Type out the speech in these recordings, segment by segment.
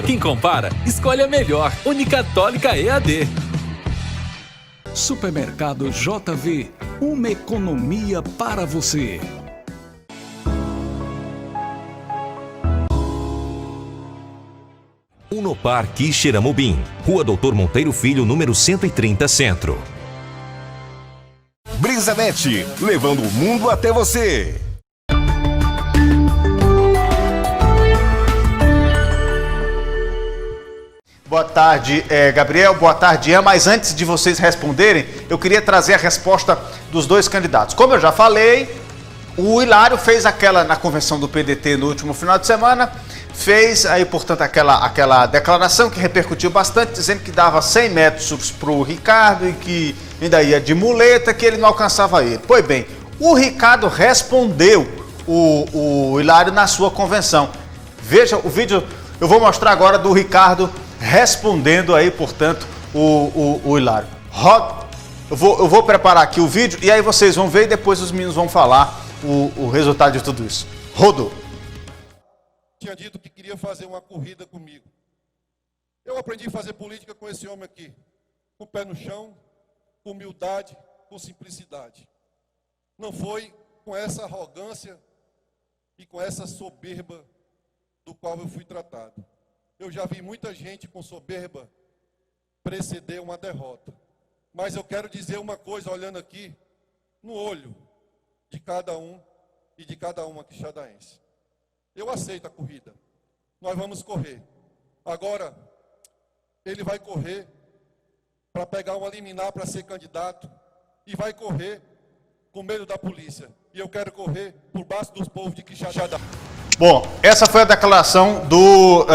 Quem compara, escolhe a melhor. Unicatólica EAD. Supermercado JV, uma economia para você. Unopar Quixeramobim, Rua Doutor Monteiro Filho, número 130, Centro. Brisanet, levando o mundo até você. Boa tarde, Gabriel. Boa tarde, Ian. Mas antes de vocês responderem, eu queria trazer a resposta dos dois candidatos. Como eu já falei, o Hilário fez na convenção do PDT no último final de semana, fez aí, portanto, aquela declaração que repercutiu bastante, dizendo que dava 100 metros para o Ricardo e que ainda ia de muleta, que ele não alcançava ele. Pois bem, o Ricardo respondeu o Hilário na sua convenção. Veja o vídeo, eu vou mostrar agora do Ricardo respondendo aí, portanto, o Hilário. Eu vou preparar aqui o vídeo e aí vocês vão ver e depois os meninos vão falar o resultado de tudo isso. Rodou. Tinha dito que queria fazer uma corrida comigo. Eu aprendi a fazer política com esse homem aqui, com o pé no chão, com humildade, com simplicidade. Não foi com essa arrogância e com essa soberba do qual eu fui tratado. Eu já vi muita gente com soberba preceder uma derrota. Mas eu quero dizer uma coisa, olhando aqui no olho de cada um e de cada uma quixadaense. Eu aceito a corrida. Nós vamos correr. Agora, ele vai correr para pegar uma liminar para ser candidato e vai correr com medo da polícia. E eu quero correr por baixo dos povos de Quixadá. Bom, essa foi a declaração do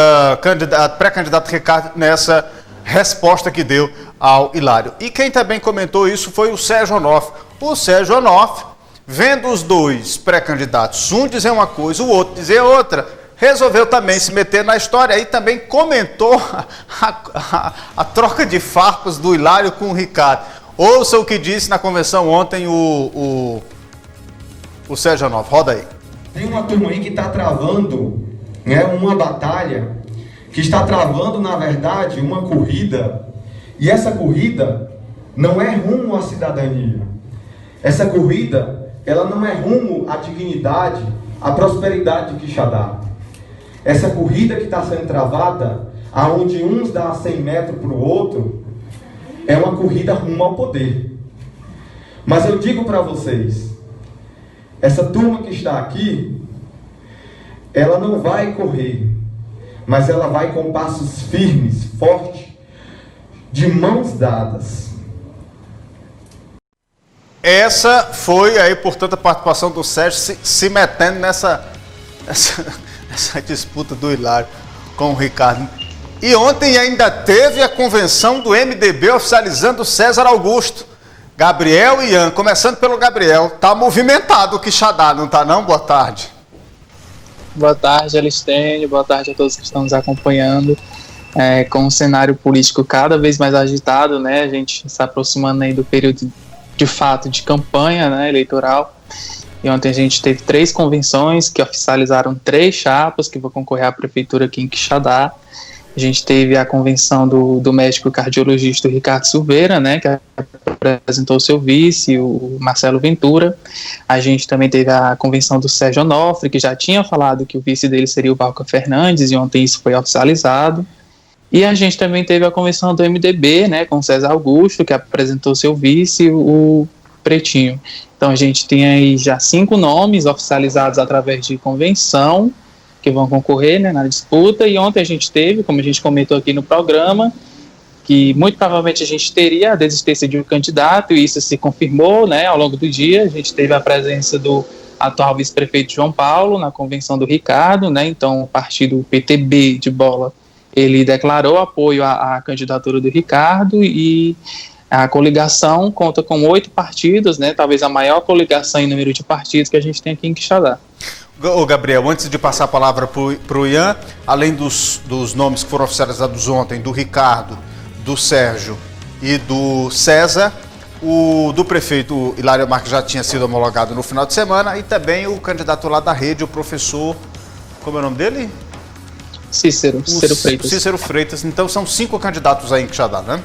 pré-candidato Ricardo nessa resposta que deu ao Hilário. E quem também comentou isso foi o Sérgio Onofre. O Sérgio Onofre, vendo os dois pré-candidatos, um dizer uma coisa, o outro dizer outra, resolveu também se meter na história e também comentou a troca de farpas do Hilário com o Ricardo. Ouça o que disse na convenção ontem o Sérgio Onofre. Roda aí. Tem uma turma aí que está travando, né, uma batalha, que está travando, na verdade, uma corrida, e essa corrida não é rumo à cidadania. Essa corrida, ela não é rumo à dignidade, à prosperidade de Quixadá. Essa corrida que está sendo travada, aonde uns dá 100 metros para o outro, é uma corrida rumo ao poder. Mas eu digo para vocês, essa turma que está aqui, ela não vai correr, mas ela vai com passos firmes, fortes, de mãos dadas. Essa foi aí, portanto, a participação do Sérgio se metendo nessa disputa do Hilário com o Ricardo. E ontem ainda teve a convenção do MDB oficializando o César Augusto. Gabriel e Ian, começando pelo Gabriel, tá movimentado o Quixadá, não tá não? Boa tarde. Boa tarde, Alistênio, boa tarde a todos que estão nos acompanhando. Com um cenário político cada vez mais agitado, né? A gente está aproximando aí do período de fato de campanha, né, eleitoral. E ontem a gente teve 3 convenções que oficializaram 3 chapas que vão concorrer à prefeitura aqui em Quixadá. A gente teve a convenção do médico cardiologista Ricardo Silveira, né, que apresentou seu vice, o Marcelo Ventura. A gente também teve a convenção do Sérgio Onofre, que já tinha falado que o vice dele seria o Valca Fernandes, e ontem isso foi oficializado. E a gente também teve a convenção do MDB, né, com o César Augusto, que apresentou seu vice, o Pretinho. Então a gente tem aí já 5 nomes oficializados através de convenção, que vão concorrer, né, na disputa. E ontem a gente teve, como a gente comentou aqui no programa, que muito provavelmente a gente teria a desistência de um candidato, e isso se confirmou, né, ao longo do dia. A gente teve a presença do atual vice-prefeito João Paulo na convenção do Ricardo, né, então o partido PTB de Bola, ele declarou apoio à candidatura do Ricardo, e a coligação conta com 8 partidos, né, talvez a maior coligação em número de partidos que a gente tem aqui em Quixadá. Ô Gabriel, antes de passar a palavra para o Ian, além dos nomes que foram oficializados ontem, do Ricardo, do Sérgio e do César, o do prefeito Hilário Marques já tinha sido homologado no final de semana, e também o candidato lá da rede, o professor, como é o nome dele? Cícero Freitas. Cícero Freitas. Então são 5 candidatos aí em Quixadá, né?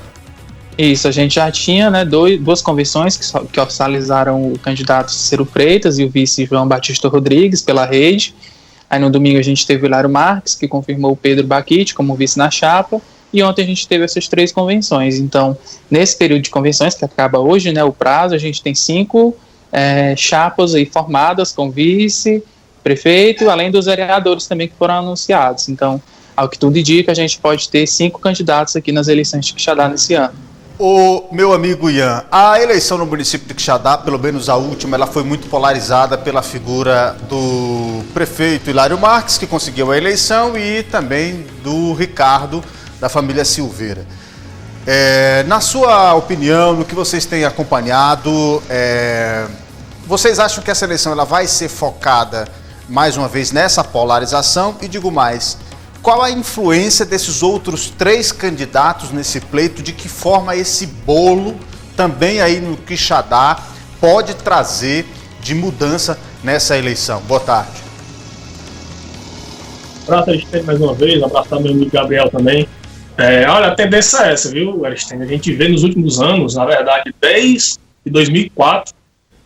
Isso, a gente já tinha, né, duas convenções que oficializaram o candidato Cícero Freitas e o vice João Batista Rodrigues pela rede. Aí no domingo a gente teve o Hilário Marques, que confirmou o Pedro Baquite como vice na chapa, e ontem a gente teve essas 3 convenções. Então, nesse período de convenções, que acaba hoje, né, o prazo, a gente tem 5 chapas aí formadas com vice, prefeito, além dos vereadores também que foram anunciados. Então, ao que tudo indica, a gente pode ter 5 candidatos aqui nas eleições de Quixadá nesse ano. O meu amigo Ian, a eleição no município de Quixadá, pelo menos a última, ela foi muito polarizada pela figura do prefeito Hilário Marques, que conseguiu a eleição, e também do Ricardo, da família Silveira. Na sua opinião, no que vocês têm acompanhado, vocês acham que essa eleição ela vai ser focada, mais uma vez, nessa polarização? E digo mais, qual a influência desses outros 3 candidatos nesse pleito? De que forma esse bolo, também aí no Quixadá, pode trazer de mudança nessa eleição? Boa tarde. Abraço, Aristênio, mais uma vez. Abraçar meu amigo Gabriel também. Olha, a tendência é essa, viu, Aristênio? A gente vê nos últimos anos, na verdade, desde 2004,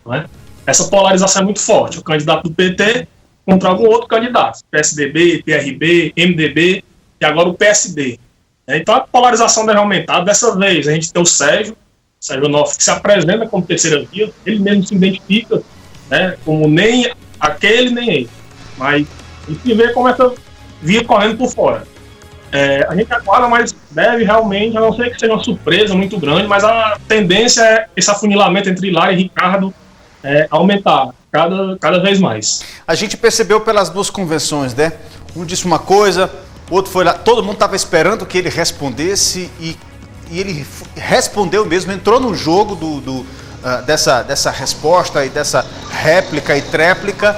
né, essa polarização é muito forte. O candidato do PT contra algum outro candidato, PSDB, PRB, MDB e agora o PSD. Então a polarização deve aumentar. Dessa vez a gente tem o Sérgio Onofre, que se apresenta como terceira via, ele mesmo se identifica, né, como nem aquele nem ele, mas a gente vê como essa via correndo por fora. A gente aguarda, mas deve realmente, a não ser que seja uma surpresa muito grande, mas a tendência é esse afunilamento entre Hilário e Ricardo aumentar cada vez mais. A gente percebeu pelas 2 convenções, né? Um disse uma coisa, o outro foi lá, todo mundo estava esperando que ele respondesse e ele respondeu mesmo, entrou no jogo dessa resposta e dessa réplica e tréplica,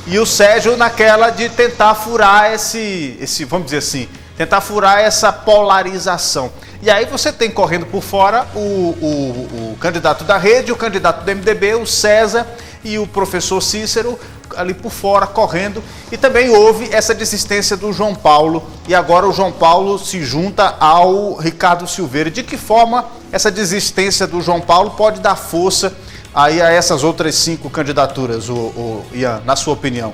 e o Sérgio naquela de tentar furar esse vamos dizer assim, tentar furar essa polarização. E aí você tem correndo por fora o candidato da rede, o candidato do MDB, o César, e o professor Cícero ali por fora, correndo. E também houve essa desistência do João Paulo, e agora o João Paulo se junta ao Ricardo Silveira. De que forma essa desistência do João Paulo pode dar força aí a essas outras 5 candidaturas, Ian, na sua opinião?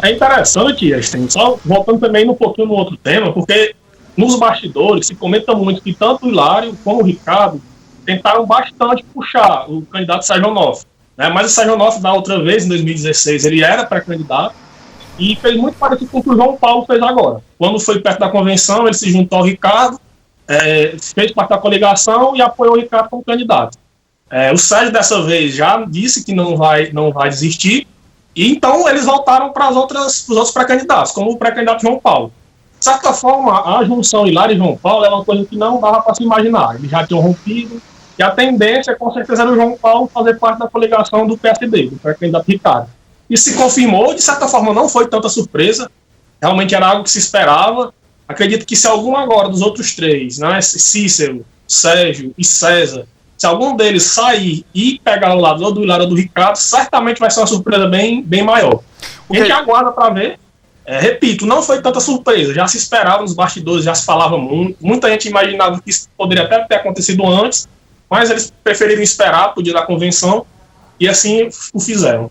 É interessante, Aristênio, só voltando também um pouquinho no outro tema, porque nos bastidores se comenta muito que tanto o Hilário como o Ricardo tentaram bastante puxar o candidato Sérgio Onofre, né? Mas o Sérgio Onofre, da outra vez, em 2016, ele era pré-candidato e fez muito parecido com o que o João Paulo fez agora. Quando foi perto da convenção, ele se juntou ao Ricardo, fez parte da coligação e apoiou o Ricardo como candidato. O Sérgio, dessa vez, já disse que não vai desistir, e então eles voltaram para os outros pré-candidatos, como o pré-candidato João Paulo. De certa forma, a junção Hilário e João Paulo é uma coisa que não dava para se imaginar. Eles já tinham rompido, e a tendência, com certeza, era o João Paulo fazer parte da coligação do PSD, do pré-candidato Ricardo. Isso se confirmou, de certa forma não foi tanta surpresa, realmente era algo que se esperava. Acredito que se algum agora dos outros 3, né, Cícero, Sérgio e César, se algum deles sair e pegar o lado do Hilário ou do Ricardo, certamente vai ser uma surpresa bem maior. A gente aguarda para ver. Repito, não foi tanta surpresa, já se esperava nos bastidores, já se falava muito, muita gente imaginava que isso poderia até ter acontecido antes, mas eles preferiram esperar pro dia da convenção e assim o fizeram.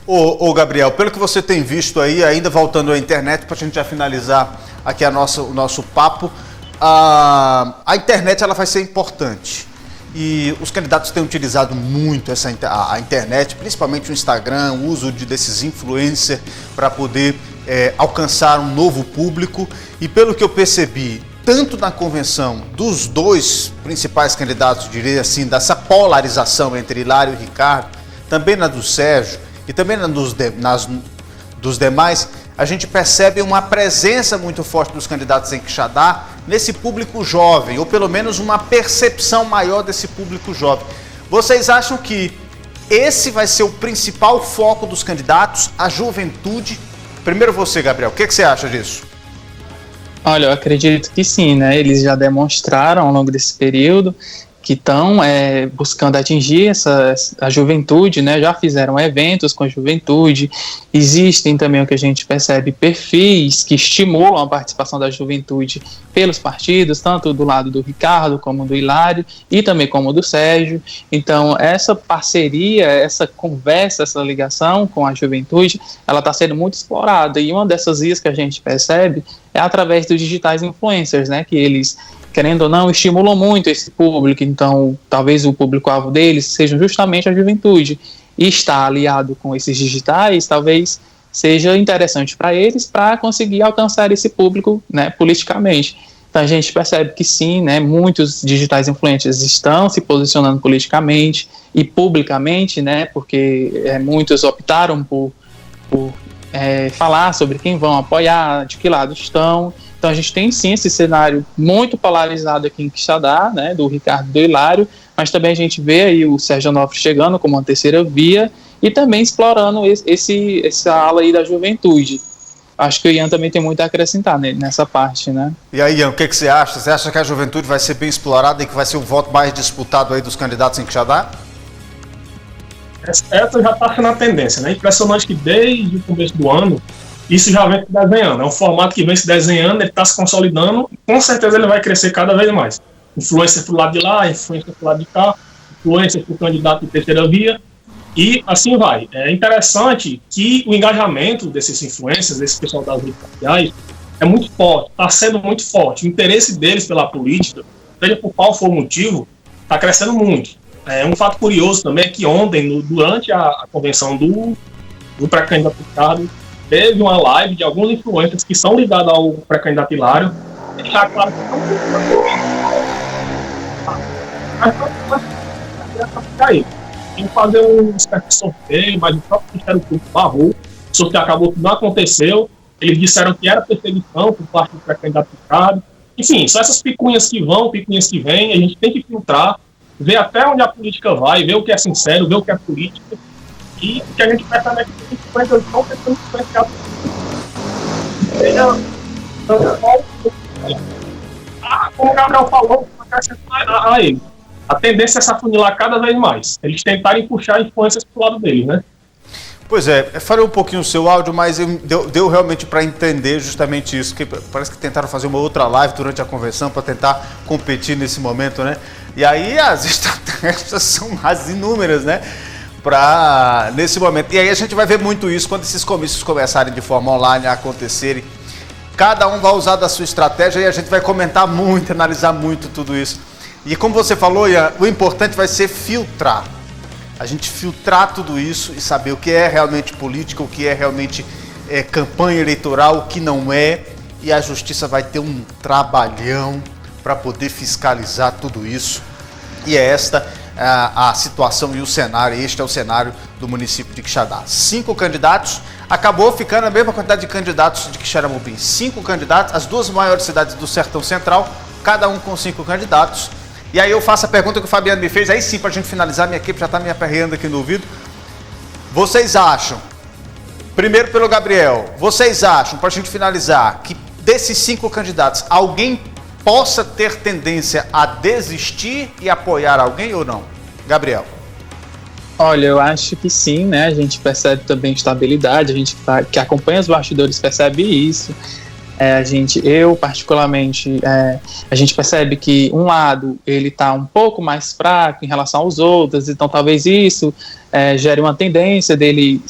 Ô Gabriel, pelo que você tem visto aí, ainda voltando à internet, para a gente já finalizar aqui o nosso papo, a internet ela vai ser importante. E os candidatos têm utilizado muito a internet, principalmente o Instagram, o uso desses influencers para poder alcançar um novo público. E pelo que eu percebi, tanto na convenção dos 2 principais candidatos, diria assim, dessa polarização entre Hilário e Ricardo, também na do Sérgio e também dos demais, a gente percebe uma presença muito forte dos candidatos em Quixadá nesse público jovem, ou pelo menos uma percepção maior desse público jovem. Vocês acham que esse vai ser o principal foco dos candidatos, a juventude? Primeiro você, Gabriel, o que você acha disso? Olha, eu acredito que sim, né? Eles já demonstraram ao longo desse período que estão buscando atingir a juventude, né? Já fizeram eventos com a juventude. Existem também, o que a gente percebe, perfis que estimulam a participação da juventude pelos partidos, tanto do lado do Ricardo, como do Hilário, e também como do Sérgio. Então, essa parceria, essa conversa, essa ligação com a juventude, ela está sendo muito explorada, e uma dessas vias que a gente percebe é através dos digitais influencers, né? Que eles, querendo ou não, estimulam muito esse público. Então, talvez o público-alvo deles seja justamente a juventude. E estar aliado com esses digitais, talvez seja interessante para eles, para conseguir alcançar esse público, né, politicamente. Então, a gente percebe que sim, né, muitos digitais influencers estão se posicionando politicamente e publicamente, né, porque muitos optaram por falar sobre quem vão apoiar, de que lado estão. Então a gente tem sim esse cenário muito polarizado aqui em Quixadá, né, do Ricardo e do Hilário, mas também a gente vê aí o Sérgio Onofre chegando como uma terceira via e também explorando essa ala aí da juventude. Acho que o Ian também tem muito a acrescentar nessa parte, né? E aí, Ian, o que você acha? Você acha que a juventude vai ser bem explorada e que vai ser o voto mais disputado aí dos candidatos em Quixadá? Essa já está sendo a tendência, né? Impressionante que desde o começo do ano isso já vem se desenhando. É um formato que vem se desenhando, ele está se consolidando, e com certeza ele vai crescer cada vez mais. Influência pro lado de lá, influência pro lado de cá, influência pro candidato de terceira via, e assim vai. É interessante que o engajamento desses influencers, desse pessoal das redes sociais, é muito forte, está sendo muito forte. O interesse deles pela política, seja por qual for o motivo, está crescendo muito. Um fato curioso também é que ontem, durante a convenção do pré-candidato Ricardo, teve uma live de alguns influencers que são ligados ao pré-candidato Hilário, e deixar claro que não tem que fazer um espécie de sorteio, mas o próprio Ministério Público barrou, o sorteio acabou que não aconteceu, eles disseram que era perseguição por parte do pré-candidato Ricardo. Enfim, são essas picuinhas que vão, picuinhas que vêm, a gente tem que filtrar, ver até onde a política vai, ver o que é sincero, ver o que é política. E o que a gente percebe é que os influencers estão tentando influenciar como o Gabriel falou, a ele. A tendência é se afunilar cada vez mais. Eles tentarem puxar influências pro lado deles, né? Pois é, falei um pouquinho o seu áudio, mas deu realmente para entender justamente isso, que parece que tentaram fazer uma outra live durante a convenção para tentar competir nesse momento, né? E aí as estratégias são as inúmeras, né? Nesse momento. E aí a gente vai ver muito isso quando esses comícios começarem de forma online a acontecerem. Cada um vai usar da sua estratégia e a gente vai comentar muito, analisar muito tudo isso. E como você falou, Ian, o importante vai ser filtrar. A gente filtrar tudo isso e saber o que é realmente política, o que é realmente campanha eleitoral, o que não é. E a justiça vai ter um trabalhão para poder fiscalizar tudo isso. E é esta a situação e o cenário. Este é o cenário do município de Quixadá. 5 candidatos, acabou ficando a mesma quantidade de candidatos de Quixeramobim. 5 candidatos, as duas maiores cidades do Sertão Central, cada um com 5 candidatos. E aí eu faço a pergunta que o Fabiano me fez, aí sim, pra gente finalizar, minha equipe já tá me aperreando aqui no ouvido. Vocês acham, primeiro pelo Gabriel, vocês acham, pra gente finalizar, que desses 5 candidatos, alguém possa ter tendência a desistir e apoiar alguém ou não? Gabriel. Olha, eu acho que sim, né? A gente percebe também estabilidade, a gente que acompanha os bastidores percebe isso. Eu particularmente, a gente percebe que um lado ele está um pouco mais fraco em relação aos outros, então talvez isso gere uma tendência dele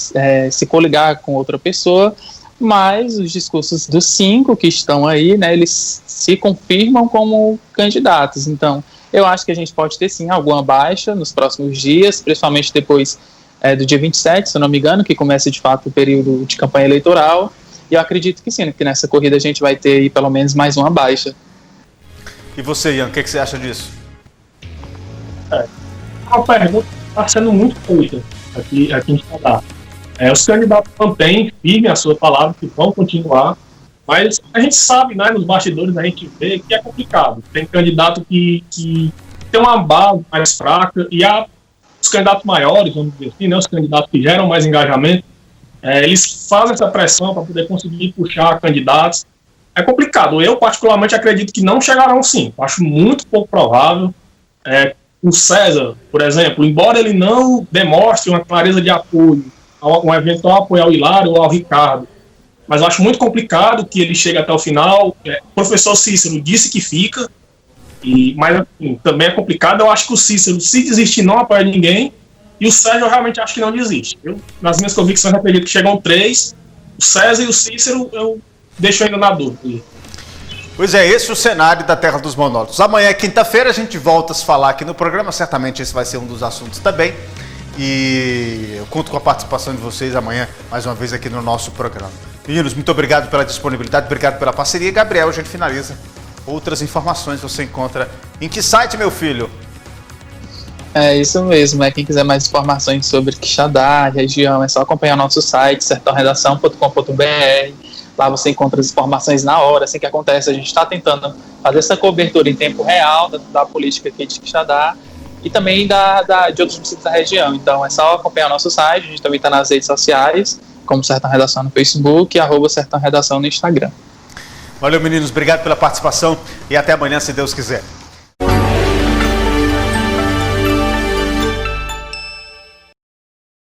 se coligar com outra pessoa, mas os discursos dos 5 que estão aí, né, eles se confirmam como candidatos. Então, eu acho que a gente pode ter sim alguma baixa nos próximos dias, principalmente depois do dia 27, se eu não me engano, que começa de fato o período de campanha eleitoral. E eu acredito que sim, que nessa corrida a gente vai ter aí pelo menos mais uma baixa. E você, Ian, o que você acha disso? Uma pergunta que está sendo muito feita aqui em Quixadá. Os candidatos mantêm firme a sua palavra, que vão continuar, mas a gente sabe, né, nos bastidores a gente vê que é complicado. Tem candidato que tem uma base mais fraca e os candidatos maiores, vamos dizer assim, né, os candidatos que geram mais engajamento, eles fazem essa pressão para poder conseguir puxar candidatos. É complicado. Eu, particularmente, acredito que não chegarão sim. Acho muito pouco provável. o César, por exemplo, embora ele não demonstre uma clareza de apoio a um eventual apoio ao Hilário ou ao Ricardo, mas eu acho muito complicado que ele chegue até o final. O professor Cícero disse que fica, mas assim, também é complicado. Eu acho que o Cícero, se desistir, não apoia ninguém, e o César eu realmente acho que não desiste. Nas minhas convicções, eu acredito que chegam 3, o César e o Cícero eu deixo ainda na dúvida. Pois é, esse é o cenário da Terra dos Monólogos. Amanhã, quinta-feira, a gente volta a se falar aqui no programa, certamente esse vai ser um dos assuntos também. E eu conto com a participação de vocês amanhã, mais uma vez aqui no nosso programa. Meninos, muito obrigado pela disponibilidade, obrigado pela parceria. Gabriel, a gente finaliza. Outras informações você encontra em que site, meu filho? É isso mesmo, quem quiser mais informações sobre Quixadá, região, é só acompanhar nosso site, sertãoredação.com.br. Lá você encontra as informações na hora, assim que acontece. A gente está tentando fazer essa cobertura em tempo real da política aqui de Quixadá e também de outros municípios da região. Então é só acompanhar nosso site, a gente também está nas redes sociais, como Sertão Redação no Facebook e @Sertão Redação no Instagram. Valeu, meninos, obrigado pela participação e até amanhã, se Deus quiser.